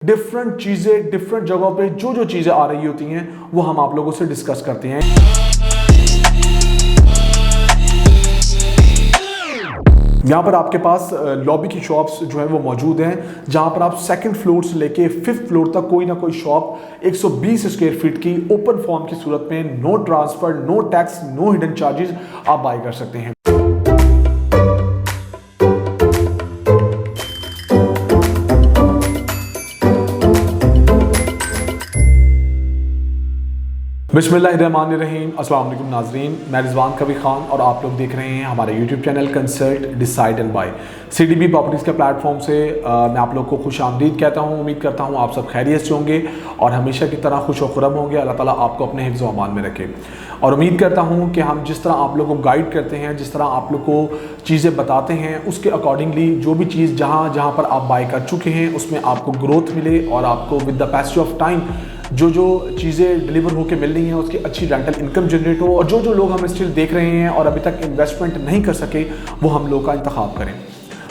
Different चीज़ें different जगहों पे जो जो चीज़ें आ रही होती हैं वो हम आप लोगों से डिस्कस करते हैं। यहाँ पर आपके पास लॉबी की शॉप्स जो है वो मौजूद हैं, जहाँ पर आप सेकंड फ्लोर से लेके 5th फ्लोर तक कोई ना कोई शॉप 120 स्क्वायर फीट की ओपन फॉर्म की सूरत में no transfer, no tax, no hidden charges आप बाय कर सकते हैं। बिस्मिल्लाहिर्रहमानिर्रहीम, अस्सलाम वालेकुम नाज़रीन, मैं रिजवान कबीर खान और आप लोग देख रहे हैं हमारे YouTube channel consult decide and buy. CDB properties के प्लेटफॉर्म से मैं आप लोग को खुश आमदीद कहता हूँ। उम्मीद करता हूँ आप सब खैरियत से होंगे और हमेशा की तरह खुश और खुरम होंगे। अल्लाह ताला आपको अपने हिफ्ज़ व अमान में रखे और उम्मीद करता हूँ कि हम जिस तरह आप लोग को गाइड करते हैं, जिस तरह आप लोग को चीज़ें बताते हैं, उसके अकॉर्डिंगली जो भी चीज़ जहाँ जहाँ पर आप बाय कर चुके हैं उसमें आपको ग्रोथ मिले और आपको with the passage of time जो जो चीज़ें डिलीवर होकर मिल रही हैं उसकी अच्छी रेंटल इनकम जनरेट हो और जो जो लोग हम स्टिल देख रहे हैं और अभी तक इन्वेस्टमेंट नहीं कर सके वो हम लोग का इंतखाब करें।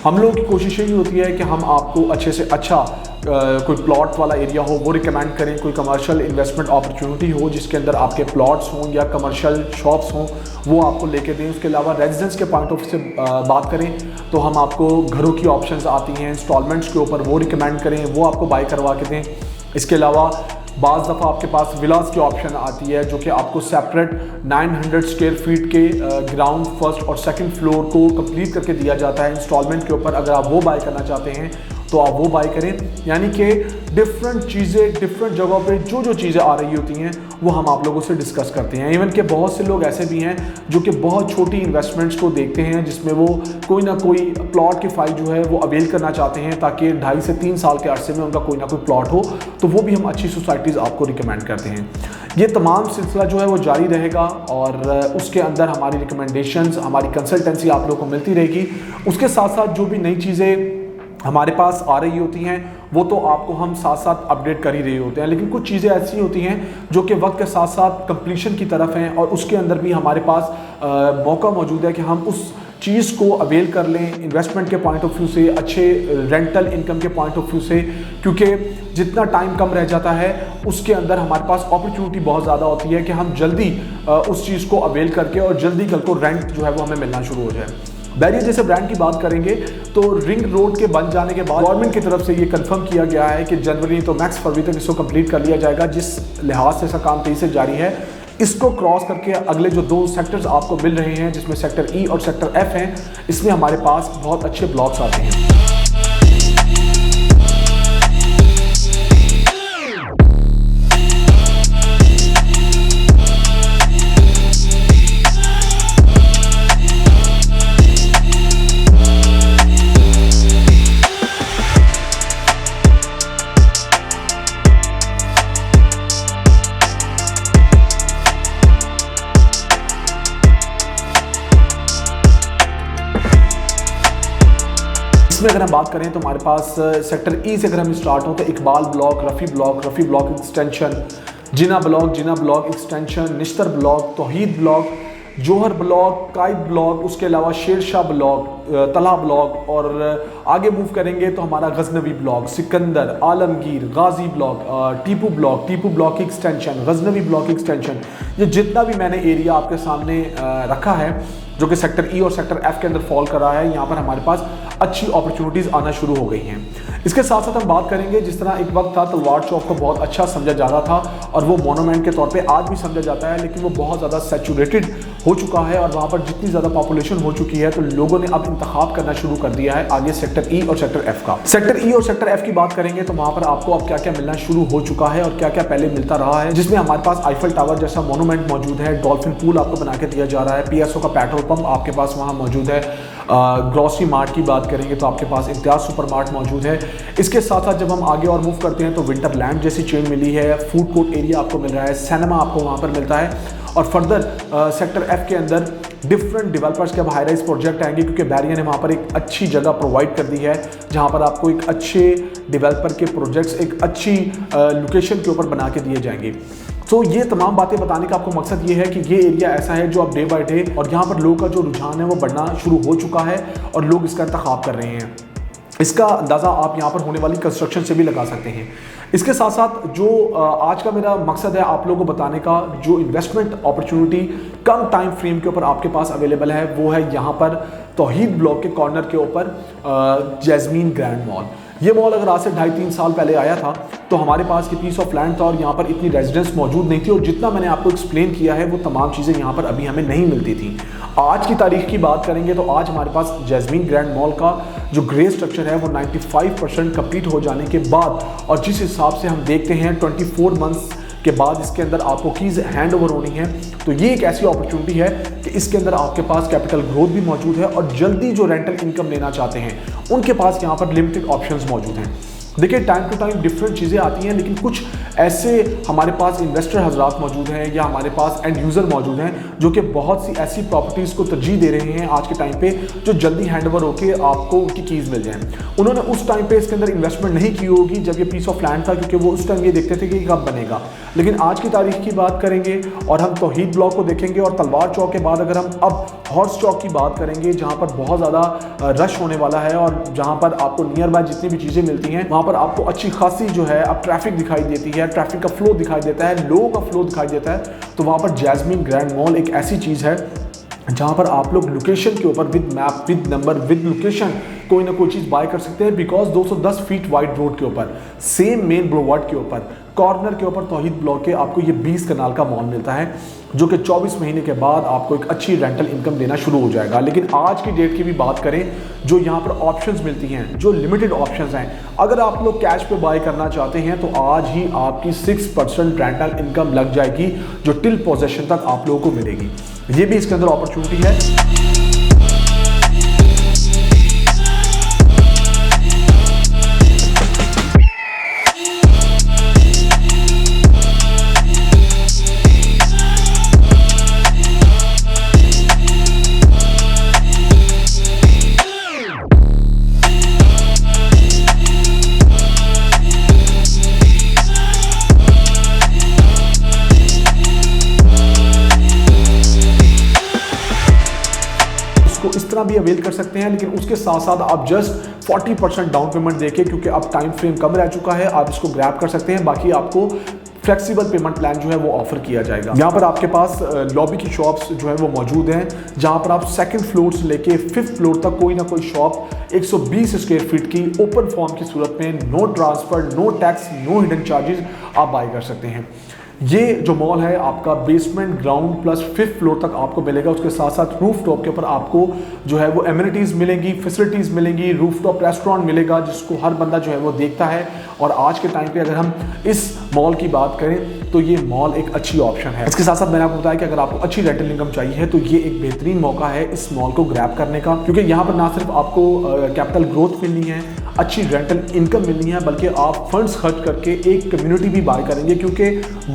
हम लोगों की कोशिश यही होती है कि हम आपको अच्छे से अच्छा कोई प्लॉट वाला एरिया हो वो रिकमेंड करें, कोई कमर्शियल इन्वेस्टमेंट अपॉर्चुनिटी हो जिसके अंदर आपके प्लॉट्स हों या कमर्शियल शॉप्स हों वो आपको लेके दें। उसके अलावा रेजिडेंस के पॉइंट ऑफ से बात करें तो हम आपको घरों की ऑप्शंस आती हैं इंस्टॉलमेंट्स के ऊपर, वो रिकमेंड करें, वो आपको बाय करवा के दें। इसके अलावा बाज़ दफ़ा आपके पास विलास की ऑप्शन आती है जो कि आपको सेपरेट 900 स्क्वायर फीट के ग्राउंड फर्स्ट और सेकंड फ्लोर को कंप्लीट करके दिया जाता है इंस्टॉलमेंट के ऊपर। अगर आप वो बाय करना चाहते हैं तो आप वो बाय करें। यानी कि डिफरेंट चीज़ें डिफरेंट जगहों पे जो जो चीज़ें आ रही होती हैं वो हम आप लोगों से डिस्कस करते हैं। इवन कि बहुत से लोग ऐसे भी हैं जो कि बहुत छोटी इन्वेस्टमेंट्स को देखते हैं जिसमें वो कोई ना कोई प्लॉट की फाइल जो है वो अवेल करना चाहते हैं ताकि 2.5 से 3 साल के अरसे में उनका कोई ना कोई प्लॉट हो, तो वो भी हम अच्छी सोसाइटीज़ आपको रिकमेंड करते हैं। ये तमाम सिलसिला जो है वो जारी रहेगा और उसके अंदर हमारी रिकमेंडेशंस, हमारी कंसल्टेंसी आप लोगों को मिलती रहेगी। उसके साथ साथ जो भी नई चीज़ें हमारे पास आ रही होती हैं वो तो आपको हम साथ साथ अपडेट कर ही रहे होते हैं, लेकिन कुछ चीज़ें ऐसी होती हैं जो कि वक्त के साथ साथ कंप्लीशन की तरफ हैं और उसके अंदर भी हमारे पास मौका मौजूद है कि हम उस चीज़ को अवेल कर लें इन्वेस्टमेंट के पॉइंट ऑफ व्यू से, अच्छे रेंटल इनकम के पॉइंट ऑफ व्यू से, क्योंकि जितना टाइम कम रह जाता है उसके अंदर हमारे पास अपॉर्चुनिटी बहुत ज़्यादा होती है कि हम जल्दी उस चीज़ को अवेल करके और जल्दी कल को रेंट जो है वो हमें मिलना शुरू हो जाए। बैरियर जैसे ब्रांड की बात करेंगे तो रिंग रोड के बन जाने के बाद गवर्नमेंट की तरफ से ये कंफर्म किया गया है कि जनवरी तो मैक्स फरवरी तक इसको कंप्लीट कर लिया जाएगा। जिस लिहाज से इसका काम तेज़ी से जारी है, इसको क्रॉस करके अगले जो 2 सेक्टर्स आपको मिल रहे हैं जिसमें सेक्टर E और सेक्टर F हैं, इसमें हमारे पास बहुत अच्छे ब्लॉक्स आते हैं। इसमें अगर हम बात करें तो हमारे पास सेक्टर E से अगर हम स्टार्ट हों तो Iqbal block, Rafi block extension, Jinnah block extension, Nishtar block, Tauheed block, Johar block, Quaid block, उसके अलावा शेरशाह ब्लॉक, तला ब्लॉक और आगे मूव करेंगे तो हमारा Ghaznavi block, Sikandar, Alamgir, Ghazi block, Tipu block extension, Ghaznavi block extension, ये जितना भी मैंने एरिया आपके सामने रखा है जो कि सेक्टर E और सेक्टर F के अंदर फॉल कर रहा है, यहाँ पर हमारे पास अच्छी अपॉर्चुनिटीज़ आना शुरू हो गई हैं। इसके साथ साथ हम बात करेंगे जिस तरह एक वक्त था तलवार चौक को बहुत अच्छा समझा जाता था और वो मोनूमेंट के तौर पे आज भी समझा जाता है, लेकिन वो बहुत ज़्यादा सैचुरेटेड हो चुका है और वहाँ पर जितनी ज़्यादा पॉपुलेशन हो चुकी है तो लोगों ने अब इंतखाब करना शुरू कर दिया है आगे सेक्टर E और सेक्टर F का। सेक्टर E और सेक्टर F की बात करेंगे तो वहाँ पर आपको अब क्या क्या मिलना शुरू हो चुका है और क्या क्या पहले मिलता रहा है, जिसमें हमारे पास आईफल टावर जैसा मोनूमेंट मौजूद है, डॉल्फिन पूल आपको बना के दिया जा रहा है, PSO का पेट्रोल पंप आपके पास वहाँ मौजूद है, ग्रॉसरी मार्ट की बात करेंगे तो आपके पास इम्तियाज़ सुपर मार्ट मौजूद है। इसके साथ साथ जब हम आगे और मूव करते हैं तो विंटरलैंड जैसी चेन मिली है, फूड कोर्ट एरिया आपको मिल रहा है, सिनेमा आपको वहाँ पर मिलता है और फर्दर सेक्टर F के अंदर डिफरेंट डेवलपर्स के अब हाई राइज प्रोजेक्ट आएंगे क्योंकि बैरियर ने वहाँ पर एक अच्छी जगह प्रोवाइड कर दी है जहाँ पर आपको एक अच्छे डेवलपर के प्रोजेक्ट्स एक अच्छी लोकेशन के ऊपर बना के दिए जाएंगे। तो ये तमाम बातें बताने का आपको मकसद ये है कि ये एरिया ऐसा है जो अब डे बाय डे और यहाँ पर लोगों का जो रुझान है वो बढ़ना शुरू हो चुका है और लोग इसका इंतखाब कर रहे हैं। इसका अंदाज़ा आप यहाँ पर होने वाली कंस्ट्रक्शन से भी लगा सकते हैं। इसके साथ साथ जो आज का मेरा मकसद है आप लोगों को बताने का, जो इन्वेस्टमेंट अपॉर्चुनिटी कम टाइम फ्रेम के ऊपर आपके पास अवेलेबल है, वो है यहाँ पर तौहीद ब्लॉक के कॉर्नर के ऊपर जैस्मीन ग्रैंड मॉल। ये मॉल अगर आज से 2.5-3 साल पहले आया था तो हमारे पास ये पीस ऑफ लैंड था और यहाँ पर इतनी रेजिडेंस मौजूद नहीं थी, और जितना मैंने आपको एक्सप्लेन किया है वो तमाम चीज़ें यहाँ पर अभी हमें नहीं मिलती थी। आज की तारीख की बात करेंगे तो आज हमारे पास जैस्मीन ग्रैंड मॉल का जो ग्रे स्ट्रक्चर है वो 95% कंप्लीट हो जाने के बाद, और जिस हिसाब से हम देखते हैं 24 मंथ्स के बाद इसके अंदर आपको कीज़ हैंड ओवर होनी है, तो ये एक ऐसी अपॉर्चुनिटी है कि इसके अंदर आपके पास कैपिटल ग्रोथ भी मौजूद है, और जल्दी जो रेंटल इनकम लेना चाहते हैं उनके पास यहाँ पर लिमिटेड ऑप्शंस मौजूद हैं। देखिए टाइम टू टाइम डिफरेंट चीज़ें आती हैं, लेकिन कुछ ऐसे हमारे पास इन्वेस्टर हजरात मौजूद हैं या हमारे पास एंड यूज़र मौजूद हैं जो कि बहुत सी ऐसी प्रॉपर्टीज़ को तरजीह दे रहे हैं आज के टाइम पे जो जल्दी हैंडओवर होके आपको उनकी कीज़ मिल जाएं। उन्होंने उस टाइम पे इसके अंदर इन्वेस्टमेंट नहीं की होगी जब ये पीस ऑफ लैंड था, क्योंकि वो उस टाइम ये देखते थे कि कब बनेगा। लेकिन आज की तारीख की बात करेंगे और हम तौहीद ब्लॉक को देखेंगे, और तलवार चौक के बाद अगर हम अब हॉर्स चौक की बात करेंगे जहाँ पर बहुत ज़्यादा रश होने वाला है, और जहाँ पर आपको नियर बाय जितनी भी चीज़ें मिलती हैं वहाँ पर आपको अच्छी खासी जो है अब ट्रैफिक दिखाई देती है, ट्रैफिक का फ्लो दिखाई देता है, लोगों का फ्लो दिखाई देता है। तो वहाँ पर जैस्मीन ग्रैंड मॉल एक ऐसी चीज़ है जहाँ पर आप लोग लोकेशन के ऊपर with map, with number, with location कोई ना कोई चीज़ बाय कर सकते हैं, बिकॉज 210 फीट वाइड रोड के ऊपर, सेम मेन ब्रोवर्ड के ऊपर, कॉर्नर के ऊपर तौहीद ब्लॉक के आपको ये 20 कनाल का मॉल मिलता है, जो कि 24 महीने के बाद आपको एक अच्छी रेंटल इनकम देना शुरू हो जाएगा। लेकिन आज की डेट की भी बात करें, जो यहाँ पर ऑप्शंस मिलती हैं, जो लिमिटेड ऑप्शंस हैं, अगर आप लोग कैश पे बाय करना चाहते हैं तो आज ही आपकी 6% रेंटल इनकम लग जाएगी, जो टिल पोजेशन तक आप लोगों को मिलेगी। ये भी इसके अंदर अपॉर्चुनिटी है। इस तरह भी अवेल कर सकते हैं, लेकिन उसके साथ साथ आप जस्ट 40% डाउन पेमेंट देके, क्योंकि अब टाइम फ्रेम कम रह चुका है, आप इसको ग्रैब कर सकते हैं। बाकी आपको फ्लेक्सिबल पेमेंट प्लान जो है वो ऑफर किया जाएगा। यहाँ पर आपके पास लॉबी की शॉप्स जो है वो मौजूद हैं, जहाँ पर आप सेकंड फ्लोर से लेके 5th फ्लोर तक कोई ना कोई शॉप 120 स्क्वायर फीट की ओपन फॉर्म की सूरत में, no transfer, no tax, no hidden charges आप बाय कर सकते हैं। ये जो मॉल है आपका basement, ground plus 5th floor तक आपको मिलेगा। उसके साथ साथ रूफ टॉप के ऊपर आपको जो है वो एमिनिटीज़ मिलेंगी, फैसिलिटीज़ मिलेंगी, रूफ टॉप रेस्टोरेंट मिलेगा जिसको हर बंदा जो है वो देखता है। और आज के टाइम पे अगर हम इस मॉल की बात करें तो ये मॉल एक अच्छी ऑप्शन है। इसके साथ साथ मैंने आपको बताया कि अगर आपको अच्छी रेंटल इनकम चाहिए है तो ये एक बेहतरीन मौका है इस मॉल को ग्रैब करने का, क्योंकि यहाँ पर ना सिर्फ आपको कैपिटल ग्रोथ मिलनी है, अच्छी रेंटल इनकम मिलनी है, बल्कि आप फंड्स खर्च करके एक कम्युनिटी भी बाय करेंगे, क्योंकि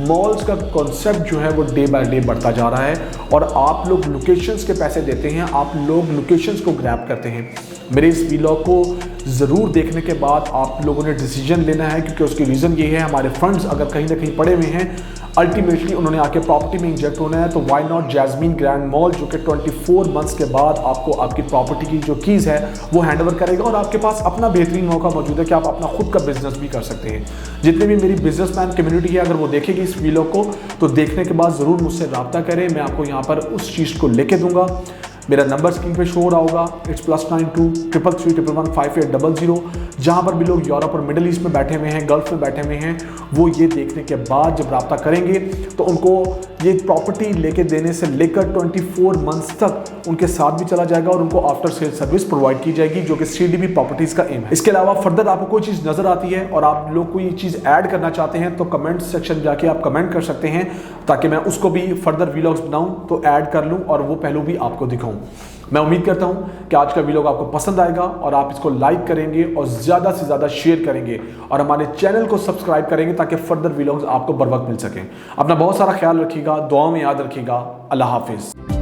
मॉल्स का कॉन्सेप्ट जो है वो डे बाय डे बढ़ता जा रहा है और आप लोग लोकेशंस के पैसे देते हैं, आप लोग लोकेशंस को ग्रैब करते हैं। मेरे इस वीलॉग को ज़रूर देखने के बाद आप लोगों ने डिसीजन लेना है, क्योंकि उसकी रीज़न ये है हमारे फंड्स अगर कहीं ना कहीं पड़े हुए हैं, अल्टीमेटली उन्होंने आके प्रॉपर्टी में इंजेक्ट होना है। तो why not jasmine grand mall, जो कि 24 मंथ्स के बाद आपको आपकी प्रॉपर्टी की जो कीज़ है वो हैंडओवर करेगा, और आपके पास अपना बेहतरीन मौका मौजूद है कि आप अपना खुद का बिजनेस भी कर सकते हैं। जितने भी मेरी बिजनेसमैन कम्युनिटी है अगर वो देखेगी इस वीलॉग को तो देखने के बाद ज़रूर मुझसे रब्ता करें, मैं आपको यहाँ पर उस चीज़ को लेके दूंगा। मेरा नंबर स्क्रीन पे शो हो रहा होगा, इट्स +92 333 111 5800। जहाँ पर भी लोग यूरोप और मिडिल ईस्ट में बैठे हुए हैं, गल्फ में बैठे हुए हैं, वो ये देखने के बाद जब रब्ता करेंगे तो उनको ये प्रॉपर्टी लेके देने से लेकर 24 मंथ्स तक उनके साथ भी चला जाएगा और उनको आफ्टर सेल सर्विस प्रोवाइड की जाएगी, जो कि CDB प्रॉपर्टीज़ का एम है। इसके अलावा फर्दर आपको कोई चीज़ नज़र आती है और आप लोग कोई चीज़ ऐड करना चाहते हैं तो कमेंट सेक्शन जाके आप कमेंट कर सकते हैं, ताकि मैं उसको भी फर्दर वीलॉग्स बनाऊँ तो ऐड कर लूँ और वो पहलू भी आपको दिखाऊँ। मैं उम्मीद करता हूं कि आज का वीडियो आपको पसंद आएगा और आप इसको लाइक करेंगे और ज़्यादा से ज़्यादा शेयर करेंगे और हमारे चैनल को सब्सक्राइब करेंगे, ताकि फर्दर वीडियोस आपको बर वक्त मिल सकें। अपना बहुत सारा ख्याल रखिएगा, दुआ में याद रखिएगा। अल्लाह हाफिज़।